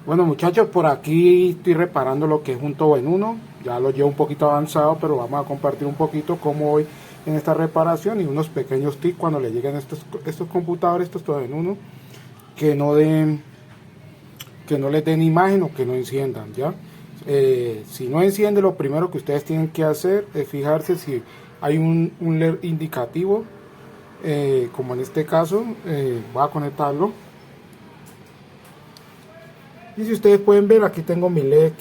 Bueno muchachos, por aquí estoy reparando lo que es un Tobo en uno. Ya lo llevo un poquito avanzado, pero vamos a compartir un poquito cómo voy en esta reparación y unos pequeños tips cuando le lleguen estos computadores, estos Tobo en uno, que no den, que no les den imagen o que no enciendan, ¿ya? Si no enciende, lo primero que ustedes tienen que hacer es fijarse si hay un LED indicativo, como en este caso. Voy a conectarlo. Y si ustedes pueden ver, aquí tengo mi LED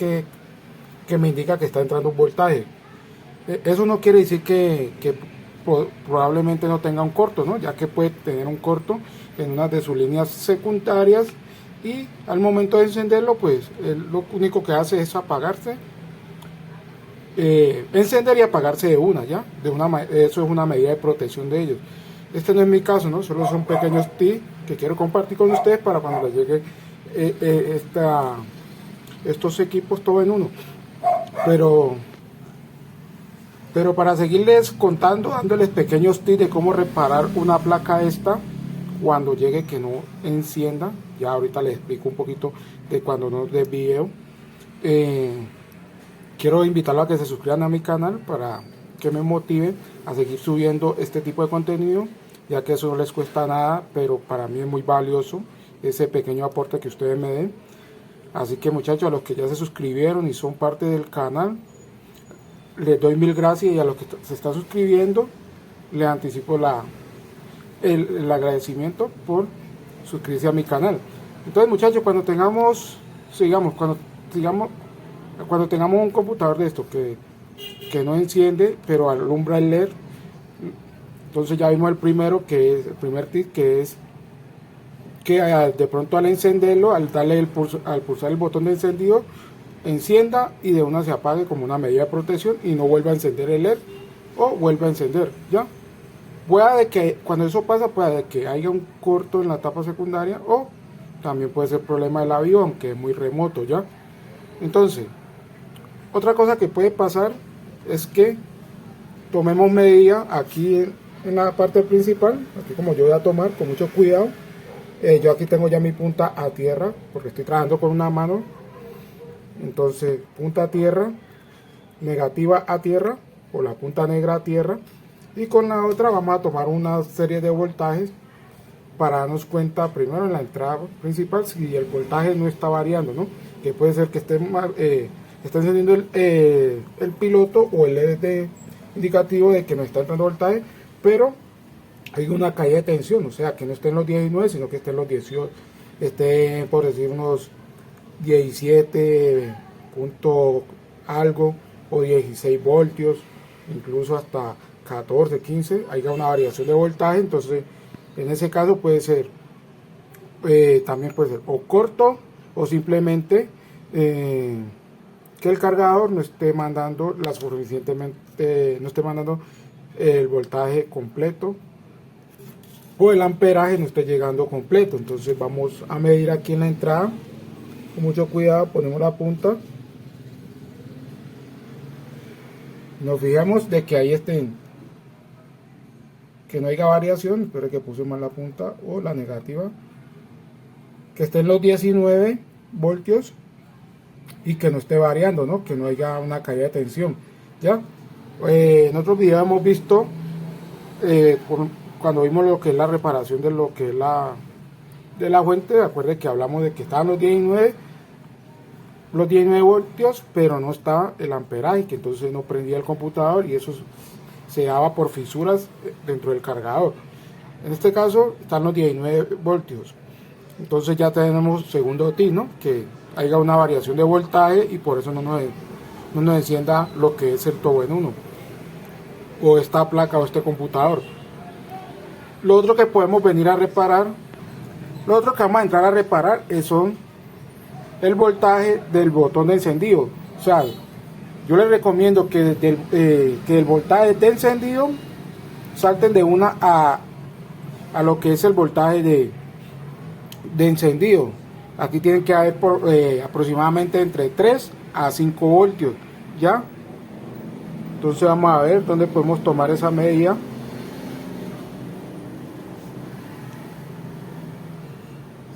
que me indica que está entrando un voltaje. Eso no quiere decir que probablemente no tenga un corto, ¿no? Ya que puede tener un corto en una de sus líneas secundarias, y al momento de encenderlo, pues lo único que hace es apagarse, encender y apagarse de una, ¿ya? Eso es una medida de protección de ellos. Este no es mi caso, ¿no? Solo son pequeños tips que quiero compartir con ustedes para cuando les llegue estos equipos todo en uno. Pero para seguirles contando, dándoles pequeños tips de cómo reparar una placa esta cuando llegue que no encienda. Ya ahorita les explico un poquito de cuando no des video. Quiero invitarlos a que se suscriban a mi canal para que me motiven a seguir subiendo este tipo de contenido, ya que eso no les cuesta nada, pero para mí es muy valioso ese pequeño aporte que ustedes me den. Así que muchachos, a los que ya se suscribieron y son parte del canal, les doy mil gracias, y a los que se están suscribiendo les anticipo el agradecimiento por suscribirse a mi canal. Entonces muchachos, cuando tengamos un computador de esto que no enciende pero alumbra el LED, entonces ya vimos el primer tip, que es que de pronto al encenderlo, al pulsar el botón de encendido, encienda y de una se apague como una medida de protección y no vuelva a encender el LED o vuelva a encender, ¿ya? Puede que cuando eso pasa, puede que haya un corto en la tapa secundaria, o también puede ser problema del avión, que es muy remoto, ¿ya? Entonces, otra cosa que puede pasar es que tomemos medida aquí en la parte principal, aquí como yo voy a tomar con mucho cuidado. Yo aquí tengo ya mi punta a tierra, porque estoy trabajando con una mano. Entonces, punta a tierra, negativa a tierra, o la punta negra a tierra, y con la otra vamos a tomar una serie de voltajes para darnos cuenta primero en la entrada principal si el voltaje no está variando, ¿no? Que puede ser que está encendiendo el piloto o el LED indicativo de que no está entrando voltaje, pero hay una caída de tensión, o sea que no esté en los 19, sino que esté en los 18, esté por decir unos 17 punto algo, o 16 voltios, incluso hasta 14, 15, haya una variación de voltaje. Entonces en ese caso puede ser, también puede ser o corto, o simplemente que el cargador no esté mandando no esté mandando el voltaje completo, o el amperaje no esté llegando completo. Entonces vamos a medir aquí en la entrada con mucho cuidado, ponemos la punta, nos fijamos de que ahí estén, que no haya variación. Espero que puse mal la punta o la negativa, que esté en los 19 voltios y que no esté variando, ¿no? Que no haya una caída de tensión, ¿ya? En otros videos hemos visto, cuando vimos lo que es la reparación de lo que es de la fuente, acuérdense que hablamos de que estaban los 19 voltios, pero no estaba el amperaje, que entonces no prendía el computador, y eso se daba por fisuras dentro del cargador. En este caso están los 19 voltios. Entonces ya tenemos segundo tip, ¿no? Que haya una variación de voltaje y por eso no nos encienda lo que es el Tobo en uno, o esta placa o este computador. Lo otro que podemos venir a reparar, lo otro que vamos a entrar a reparar son el voltaje del botón de encendido. O sea, yo les recomiendo que el voltaje de encendido salten de una a lo que es el voltaje de encendido. Aquí tienen que haber aproximadamente entre 3 a 5 voltios, ¿ya? Entonces vamos a ver dónde podemos tomar esa medida.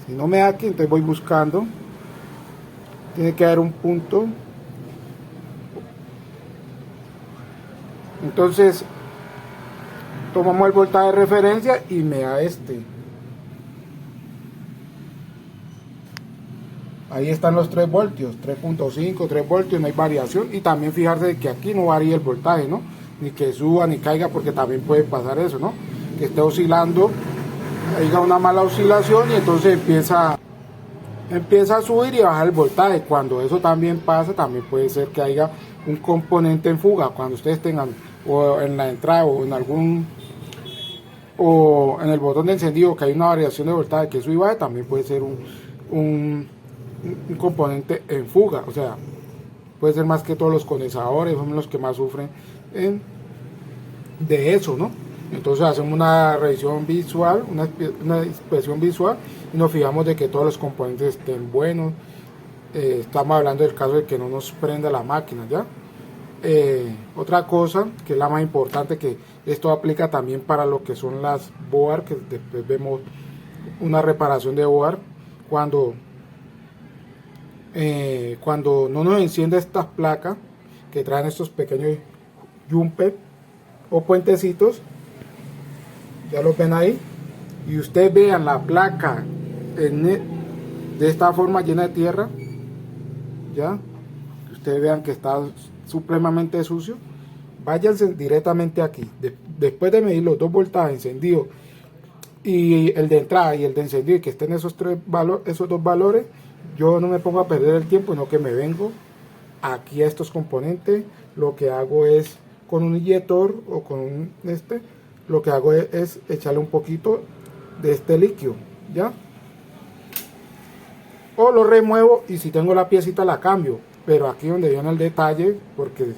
Si no me da aquí, entonces voy buscando. tiene que haber un punto. Entonces tomamos el voltaje de referencia y me da este. Ahí están los 3 voltios, 3.5, 3 voltios, no hay variación. Y también fijarse de que aquí no varía el voltaje, ¿no? Ni que suba ni caiga, porque también puede pasar eso, ¿no? Que esté oscilando, haya una mala oscilación y entonces empieza a subir y bajar el voltaje. Cuando eso también pasa, también puede ser que haya un componente en fuga. Cuando ustedes tengan o en la entrada o en algún o en el botón de encendido que hay una variación de voltaje que sube y baja, también puede ser un componente en fuga. O sea, puede ser más que todos los condensadores son los que más sufren de eso, ¿no? Entonces hacemos una revisión visual, una inspección visual y nos fijamos de que todos los componentes estén buenos. Estamos hablando del caso de que no nos prenda la máquina, ¿ya? Otra cosa que es la más importante, que esto aplica también para lo que son las board, que después vemos una reparación de board cuando no nos enciende estas placas que traen estos pequeños jumper o puentecitos, ya lo ven ahí, y ustedes vean la placa de esta forma llena de tierra, ya ustedes vean que está supremamente sucio. Váyanse directamente aquí, después de medir los 2 voltajes encendidos y el de entrada y el de encendido, y que estén esos 2 valores, yo no me pongo a perder el tiempo, sino que me vengo aquí a estos componentes. Lo que hago es con un inyector o con lo que hago es echarle un poquito de este líquido, ya, o lo remuevo y si tengo la piecita la cambio. Pero aquí donde viene el detalle, porque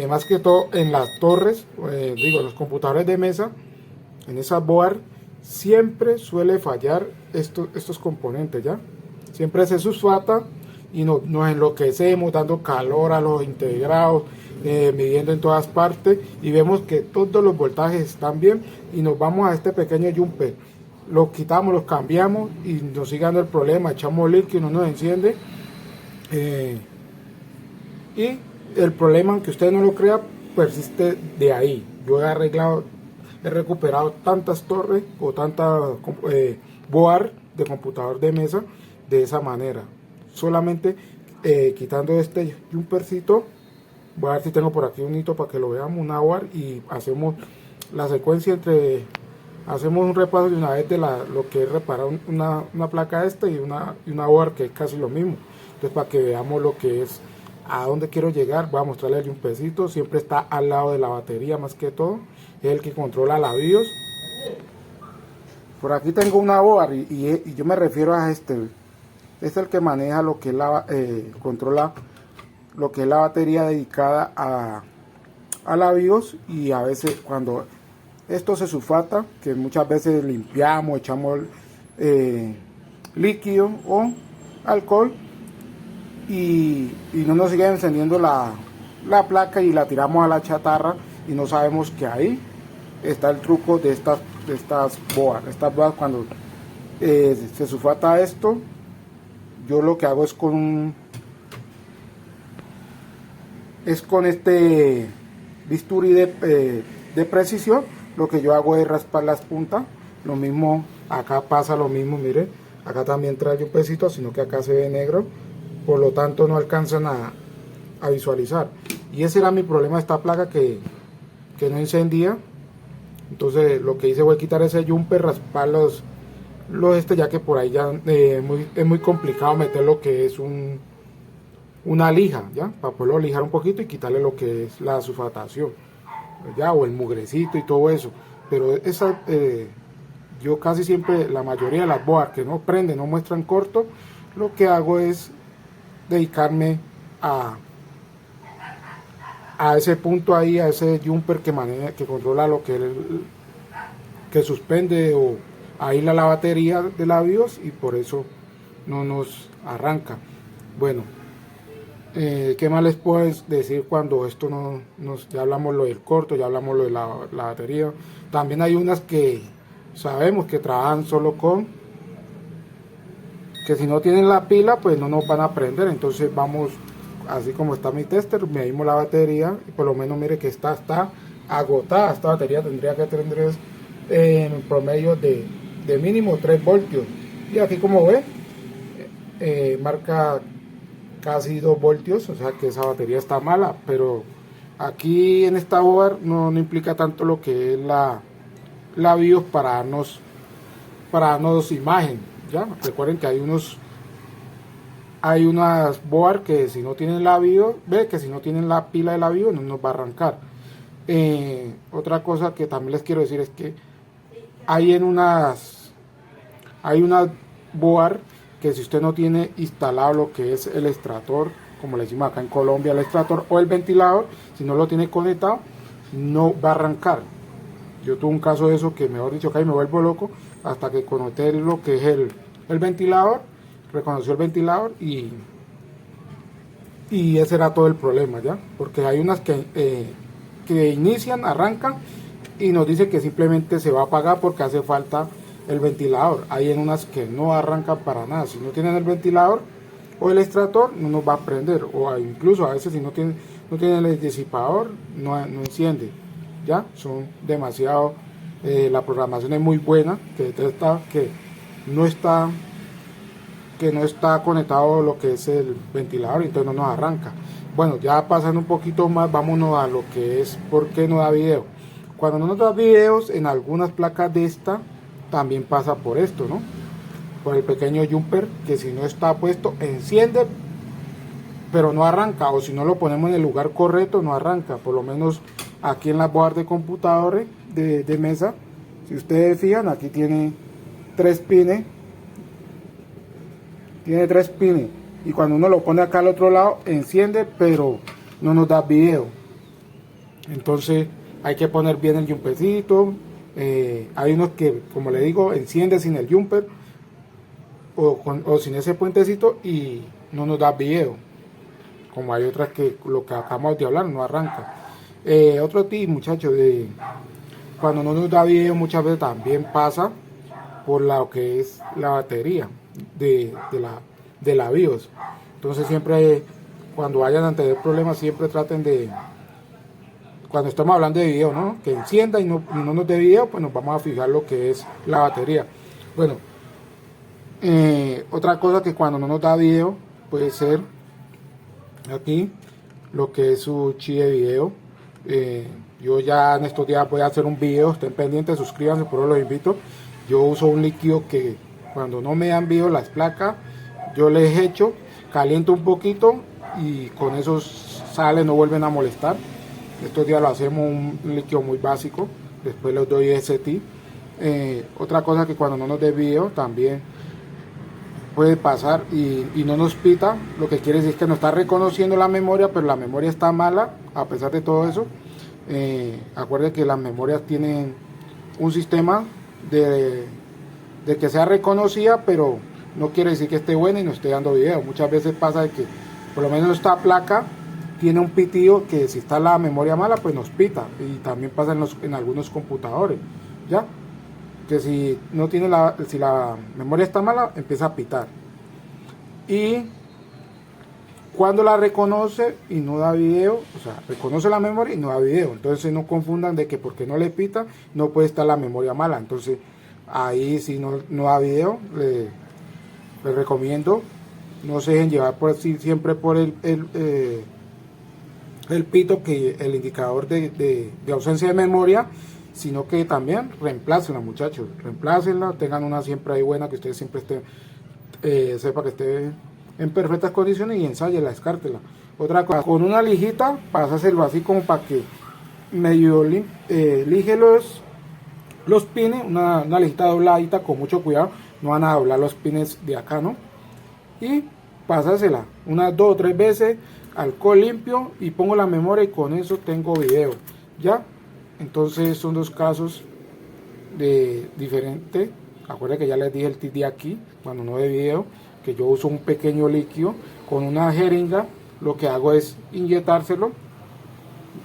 más que todo en las torres, en los computadores de mesa, en esa board siempre suele fallar estos componentes, ya. Siempre se sulfata y nos enloquecemos dando calor a los integrados, midiendo en todas partes y vemos que todos los voltajes están bien y nos vamos a este pequeño jumper, lo quitamos, los cambiamos y nos sigue dando el problema, echamos líquido, no nos enciende. Y el problema, aunque usted no lo crea, persiste de ahí. Yo he recuperado tantas torres o tantas board de computador de mesa de esa manera, solamente quitando este jumpercito. Voy a ver si tengo por aquí un hito para que lo veamos, una board, y hacemos la secuencia hacemos un repaso de una vez de lo que es reparar una placa y una board, que es casi lo mismo. Entonces, para que veamos lo que es, a dónde quiero llegar, voy a mostrarle el jumpercito. Siempre está al lado de la batería, más que todo es el que controla la BIOS. Por aquí tengo una board y yo me refiero a este es el que maneja lo que es controla lo que es la batería dedicada a la BIOS. Y a veces cuando esto se sulfata, que muchas veces limpiamos, echamos líquido o alcohol y no nos sigue encendiendo la placa y la tiramos a la chatarra y no sabemos que ahí está el truco de estas board. Estas board, cuando se sulfata esto, yo lo que hago es con este bisturí de precisión. Lo que yo hago es raspar las puntas. Lo mismo acá pasa, lo mismo, miren, acá también trae un pesito, sino que acá se ve negro, por lo tanto no alcanzan a visualizar. Y ese era mi problema de esta placa, que no encendía. Entonces lo que hice fue quitar ese jumper, raspar ya que por ahí ya es muy complicado meter lo que es una lija, ya, para poderlo lijar un poquito y quitarle lo que es la sulfatación, ya, o el mugrecito y todo eso. Pero yo casi siempre, la mayoría de las board que no prenden, no muestran corto, lo que hago es dedicarme a ese punto ahí, a ese jumper que maneja, que controla lo que que suspende o aísla la batería de la BIOS, y por eso no nos arranca. Bueno, ¿qué más les puedo decir cuando esto ya hablamos lo del corto, ya hablamos lo de la batería? También hay unas que sabemos que trabajan solo con que si no tienen la pila pues no nos van a prender. Entonces vamos, así como está mi tester, medimos la batería y por lo menos mire que está agotada. Esta batería tendría que tener en promedio de mínimo 3 voltios, y aquí como ve marca casi 2 voltios, o sea que esa batería está mala. Pero aquí en esta board no implica tanto lo que es la BIOS para darnos imagen. Ya recuerden que hay unas board que si no tienen la BIOS, ve que si no tienen la pila de la BIOS no nos va a arrancar. Otra cosa que también les quiero decir es que hay unas board que si usted no tiene instalado lo que es el extractor, como le decimos acá en Colombia, el extractor o el ventilador, si no lo tiene conectado no va a arrancar. Yo tuve un caso de eso que, mejor dicho, que me vuelvo loco hasta que conecté lo que es el ventilador, reconoció el ventilador y ese era todo el problema, ya, porque hay unas que inician, arrancan y nos dice que simplemente se va a apagar porque hace falta el ventilador. Hay en unas que no arrancan para nada. Si no tienen el ventilador o el extractor no nos va a prender, o incluso a veces si no tienen el disipador no enciende. Ya son demasiado, la programación es muy buena, que detecta que no está conectado lo que es el ventilador, entonces no nos arranca. Bueno, ya pasando un poquito más, vámonos a lo que es por qué no da video. Cuando no nos da videos en algunas placas de esta, también pasa por esto, ¿no? Por el pequeño jumper, que si no está puesto enciende pero no arranca, o si no lo ponemos en el lugar correcto no arranca. Por lo menos aquí en la board de computadores de mesa, si ustedes fijan, aquí tiene 3 pines, y cuando uno lo pone acá al otro lado enciende pero no nos da video. Entonces hay que poner bien el jumpercito. Hay unos que, como le digo, enciende sin el jumper o sin ese puentecito y no nos da video, como hay otras que lo que acabamos de hablar no arranca. Otro tip, muchachos, cuando no nos da video muchas veces también pasa por lo que es la batería de la BIOS. Entonces siempre cuando vayan a tener problemas, siempre traten de, cuando estamos hablando de video, ¿no?, que encienda y no nos dé video, pues nos vamos a fijar lo que es la batería. Bueno, otra cosa que cuando no nos da video puede ser aquí lo que es su chip de video. Yo ya en estos días voy a hacer un video, estén pendientes, suscríbanse, por eso los invito. Yo uso un líquido que cuando no me dan video las placas, yo les echo, caliento un poquito y con eso sale, no vuelven a molestar. Estos días lo hacemos un líquido muy básico, después les doy ese tip. Otra cosa que cuando no nos dé video también puede pasar y no nos pita, lo que quiere decir que nos está reconociendo la memoria, pero la memoria está mala a pesar de todo eso. Acuérdense que las memorias tienen un sistema de que sea reconocida, pero no quiere decir que esté buena y nos esté dando video. Muchas veces pasa de que por lo menos esta placa tiene un pitido que si está la memoria mala pues nos pita, y también pasa en algunos computadores, ya que si no tiene si la memoria está mala empieza a pitar, y cuando la reconoce y no da video, o sea, reconoce la memoria y no da video. Entonces no confundan de que porque no le pita no puede estar la memoria mala. Entonces ahí si no da video, les recomiendo no se dejen llevar siempre por el pito, que el indicador de ausencia de memoria, sino que también reemplácenla, muchachos, reemplácenla, tengan una siempre ahí buena, que ustedes siempre sepa que esté en perfectas condiciones, y ensayela, descártela. Otra cosa, con una lijita, pásaselo así como para que medio lige los pines, una lijita dobladita, con mucho cuidado, no van a doblar los pines de acá, ¿no? Y pásasela unas 2 o 3 veces, alcohol limpio, y pongo la memoria y con eso tengo video, ¿ya? Entonces son 2 casos diferentes. Acuérdense que ya les dije el tip de aquí, cuando no de video, que yo uso un pequeño líquido con una jeringa. Lo que hago es inyectárselo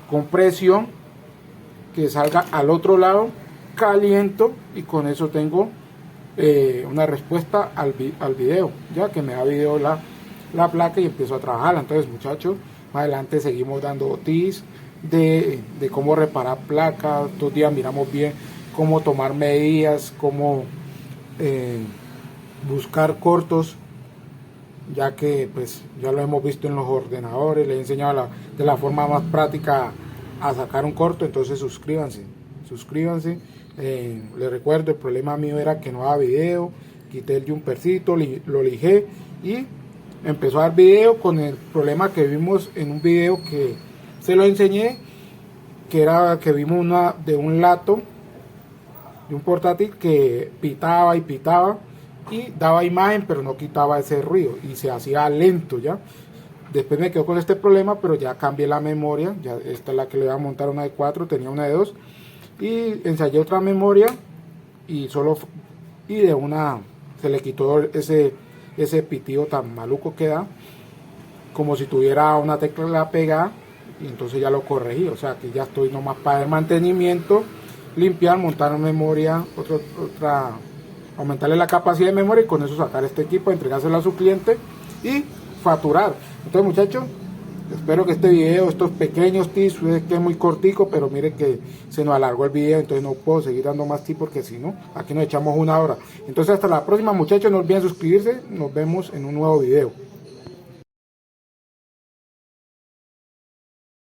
con presión, que salga al otro lado, caliento, y con eso tengo una respuesta al video, ya que me da video la placa y empiezo a trabajarla. Entonces, muchachos, más adelante seguimos dando tips de cómo reparar placas. Estos días miramos bien cómo tomar medidas, cómo buscar cortos, ya que pues ya lo hemos visto en los ordenadores. Les he enseñado de la forma más práctica a sacar un corto. Entonces suscríbanse. Les recuerdo, el problema mío era que no daba video, quité el jumpercito, lo lijé y empezó a dar video, con el problema que vimos en un video que se lo enseñé, que era que vimos de un lato de un portátil que pitaba y pitaba y daba imagen, pero no quitaba ese ruido y se hacía lento. Ya después me quedo con este problema, pero ya cambié la memoria. Ya esta es la que le voy a montar, una de 4, tenía una de 2 y ensayé otra memoria y de una se le quitó ese pitido tan maluco que da, como si tuviera una tecla pegada, y entonces ya lo corregí. O sea que ya estoy nomás para el mantenimiento, limpiar, montar memoria, aumentarle la capacidad de memoria y con eso sacar este equipo, entregárselo a su cliente y facturar. Entonces, muchachos, espero que este video, estos pequeños tips, que es muy cortico, pero miren que se nos alargó el video, entonces no puedo seguir dando más tips porque si no, aquí nos echamos una hora. Entonces hasta la próxima, muchachos, no olviden suscribirse, nos vemos en un nuevo video.